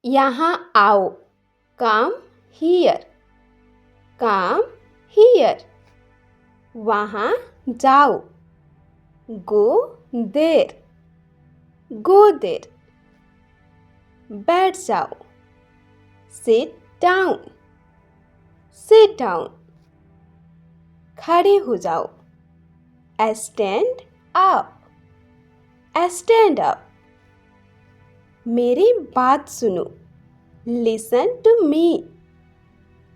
यहाँ आओ, come here, come here. वहाँ जाओ, गो देर, गो देर। बैठ जाओ, सिट डाउन, सिट डाउन। खड़े हो जाओ, स्टैंड अप, स्टैंड अप। मेरी बात सुनो, listen to me,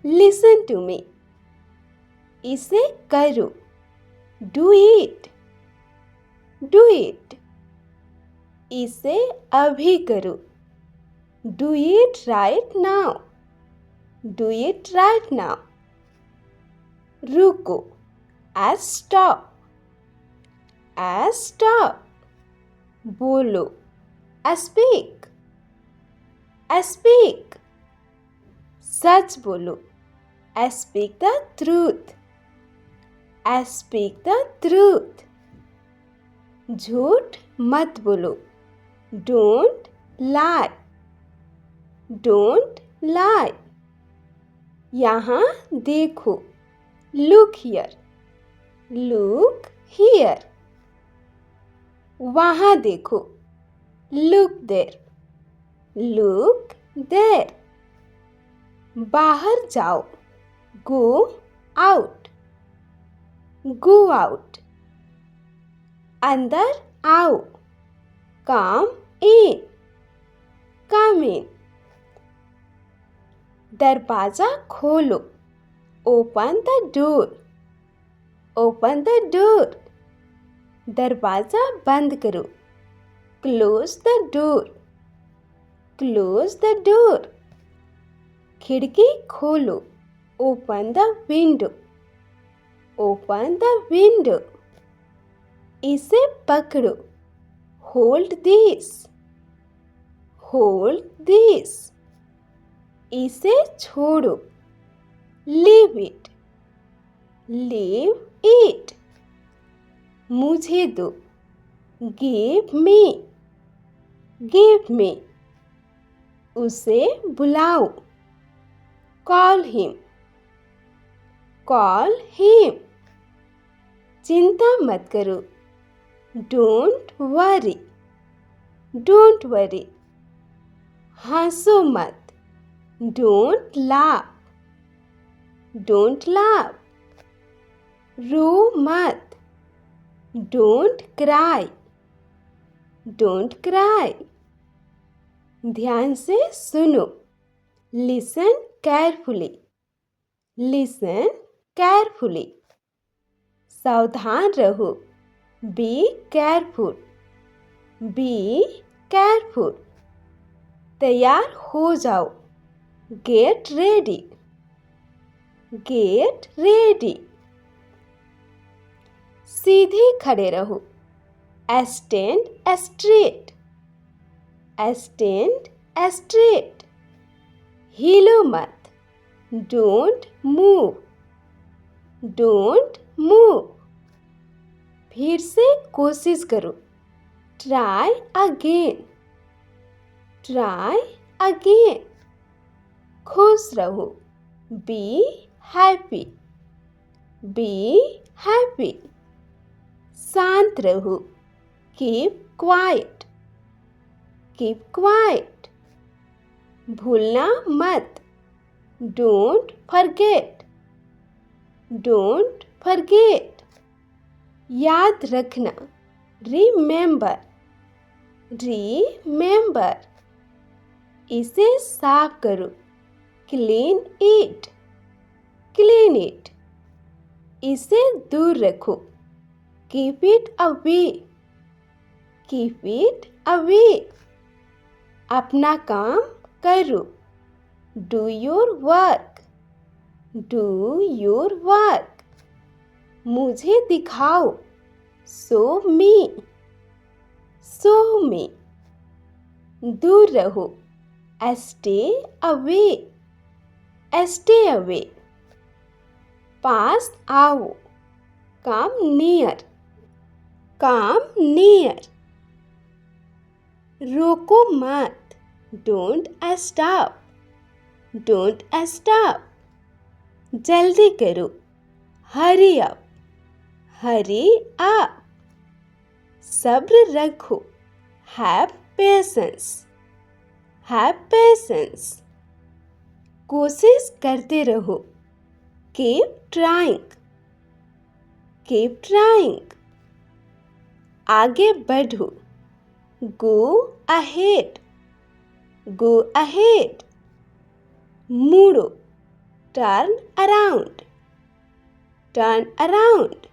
listen to me. इसे करो, डू इट, डू इट। इसे अभी करो, do it right now, do it right now. रुको, स्टॉप, स्टॉप। बोलो, स्पीक, स्पीक। सच बोलो, speak the truth, speak the truth. झूठ मत बोलो, डोंट लाई, डोंट लाई। यहाँ देखो, लुक हियर, लुक हियर। वहाँ देखो, लुक देर, लुक देर। बाहर जाओ, गो आउट, गो आउट। अंदर आओ, कम इन, कम इन। दरवाजा खोलो, open the door, open the door. दरवाजा बंद करो, close the door, close the door. खिड़की खोलो, open the window, open the window. इसे पकड़ो, होल्ड दिस, होल्ड दिस। इसे छोड़ो, लीव इट, लीव इट। मुझे दो, गिव मी, गिव मी। उसे बुलाओ, कॉल हिम, कॉल हिम। चिंता मत करो, डोंट वरी, डोंट वरी। हंसो मत, डोंट लाफ, डोंट लाफ। रो मत, डोंट क्राई, डोंट क्राई। ध्यान से सुनो, लिसन केयरफुली, लिसन केयरफुली। सावधान रहो, बी केयरफुल, बी केयरफुल। तैयार हो जाओ, गेट रेडी, गेट रेडी। सीधे खड़े रहो, स्टैंड स्ट्रेट, स्टैंड स्ट्रेट। हिलो मत, डोंट मूव, डोंट मूव। फिर से कोशिश करो, ट्राई अगेन, ट्राई अगेन। खुश रहो, बी हैप्पी, बी हैप्पी। शांत रहो, कीप क्वाइट, कीप क्वाइट। भूलना मत, डोंट फॉरगेट, डोंट फॉरगेट। याद रखना, रिमेंबर, रिमेंबर। इसे साफ करो, क्लीन इट, क्लीन इट। इसे दूर रखो, keep it away, keep it away. अपना काम करो, do your work, do your work. मुझे दिखाओ, शो मी, शो मी। दूर रहो, स्टे अवे, स्टे अवे। पास आओ, कम नियर, कम नियर। रोको मत, Don't stop. Don't stop. जल्दी करो. Hurry up. Hurry up. सब्र रखो. Have patience. Have patience. कोशिश करते रहो. Keep trying. Keep trying. आगे बढ़ो. Go ahead. Go ahead. मुड़ो. Turn around. Turn around.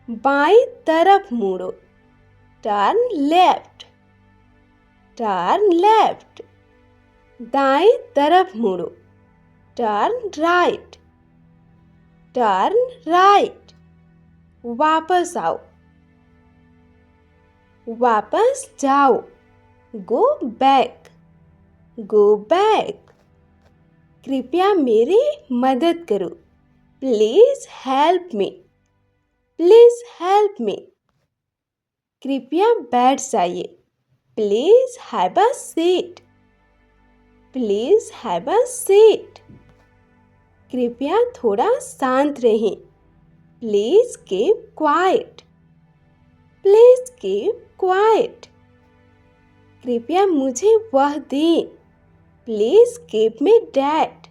बाईं तरफ मुड़ो. Turn left. Turn left. दाईं तरफ मुड़ो. Turn right. Turn right. वापस आओ. वापस जाओ. Go back. Go back. कृपया मेरी मदद करो. Please help me. Please help me. कृपया बैठ जाइए. Please have a seat. Please have a seat. कृपया थोड़ा शांत रहें. Please keep quiet. Please keep quiet. कृपया मुझे वह दें. Please give me that.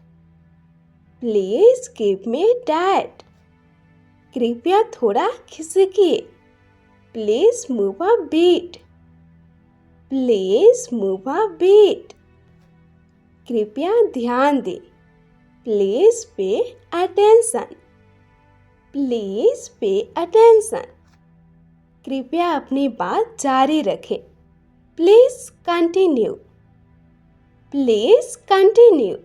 Please give me that. कृपया थोड़ा खिसकिए. Please move a bit. Please move a bit. कृपया ध्यान दें. Please pay attention. Please pay attention. कृपया अपनी बात जारी रखें. Please continue. Please continue.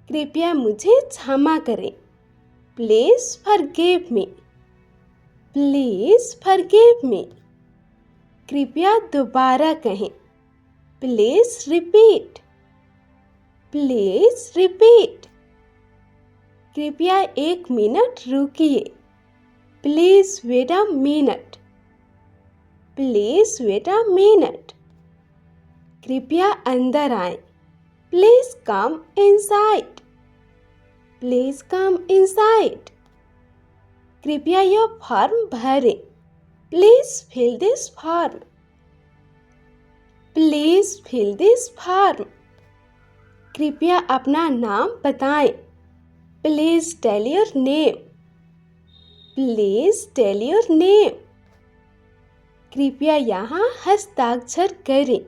कृपया मुझे क्षमा करें. Please forgive me. Please forgive me. कृपया दोबारा कहें. Please repeat. Please repeat. कृपया 1 मिनट रुकिए. Please wait a minute. Please wait a minute. कृपया अंदर आएं. Please come inside. Please come inside. कृपया यह फॉर्म भरें. Please fill this form. Please fill this form. कृपया अपना नाम बताएं. Please tell your name. Please tell your name. कृपया यहाँ हस्ताक्षर करें.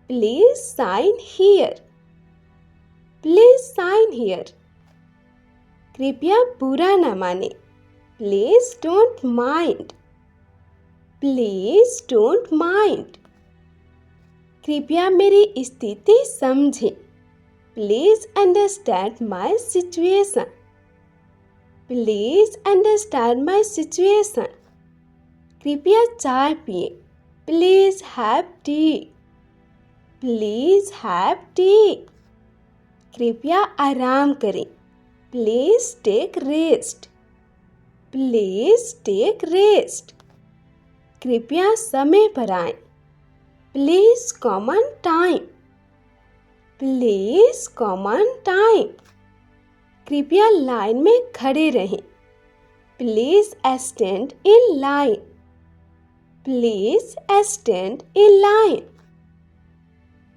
Please sign here. Please sign here. कृपया बुरा न माने. Please don't mind. Please don't mind. कृपया मेरी स्थिति समझें. Please understand my situation. Please understand my situation. कृपया चाय पिएं. Please have tea. Please have tea. कृपया आराम करें. Please take rest. Please take rest. कृपया समय पर आएं. Please come on time. Please come on time. कृपया लाइन में खड़े रहें. Please stand in line. Please stand in line.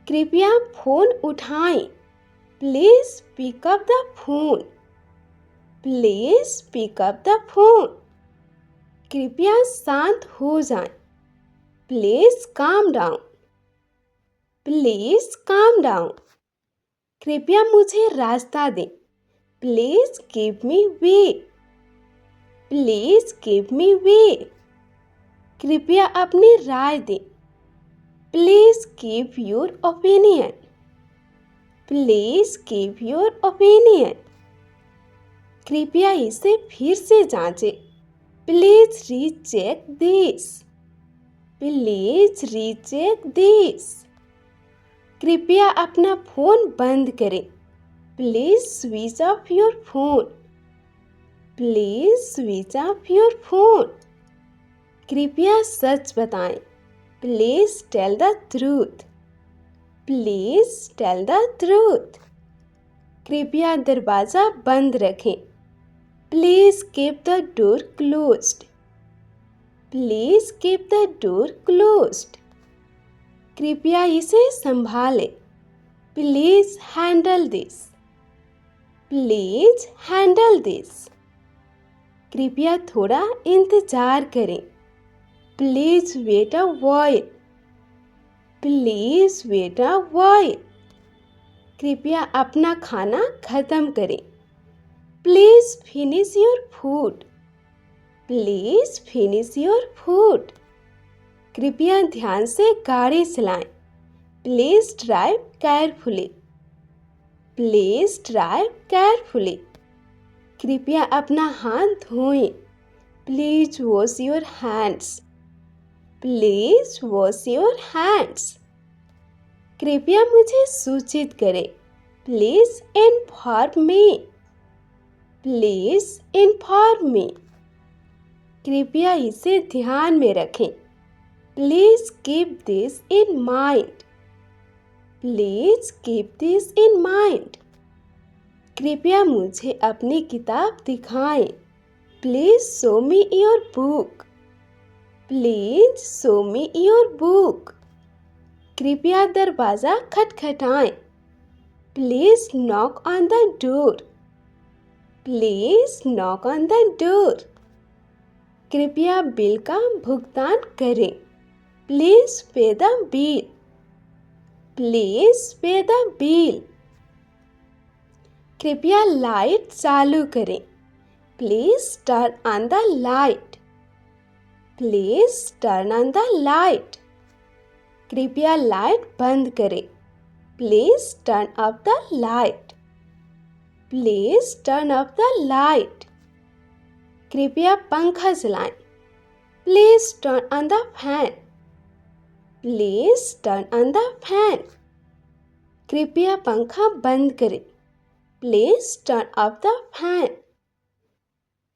कृपया फोन उठाएं. Please pick up the phone. Please pick up the phone. कृपया शांत हो जाएं. Please calm down. Please calm down. कृपया मुझे रास्ता दें. Please give me way. Please give me way. कृपया अपनी राय दें. Please give your opinion. Please give your opinion. कृपया इसे फिर से जांचें. Please recheck this. Please recheck this. कृपया अपना फोन बंद करें. Please switch off your phone. Please switch off your phone. कृपया सच बताएं. Please tell the truth. Please tell the truth. कृपया दरवाज़ा बंद रखें। Please keep the door closed. Please keep the door closed. कृपया इसे संभालें। Please handle this. Please handle this. कृपया थोड़ा इंतज़ार करें। Please wait a while. Please wait a while. कृपया अपना खाना खत्म करें। Please finish your food. Please finish your food. कृपया ध्यान से गाड़ी चलाएं। Please drive carefully. Please drive carefully. कृपया अपना हाथ धोएं। Please wash your hands. Please wash your hands. कृपया मुझे सूचित करें। Please inform me. Please inform me. कृपया इसे ध्यान में रखें। Please keep this in mind. Please keep this in mind. कृपया मुझे अपनी किताब दिखाएं। Please show me your book. Please show me your book. कृपया दरवाज़ा खटखटाएं। Please knock on the door. Please knock on the door. कृपया बिल का भुगतान करें। Please pay the bill. Please pay the bill. कृपया लाइट चालू करें। Please turn on the light. Please turn on the light. कृपया लाइट बंद करें। Please turn off the light. Please turn off the light. कृपया पंखा चलाएं। Please turn on the fan. Please turn on the fan. कृपया पंखा बंद करें। Please turn off the fan.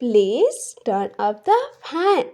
Please turn off the fan.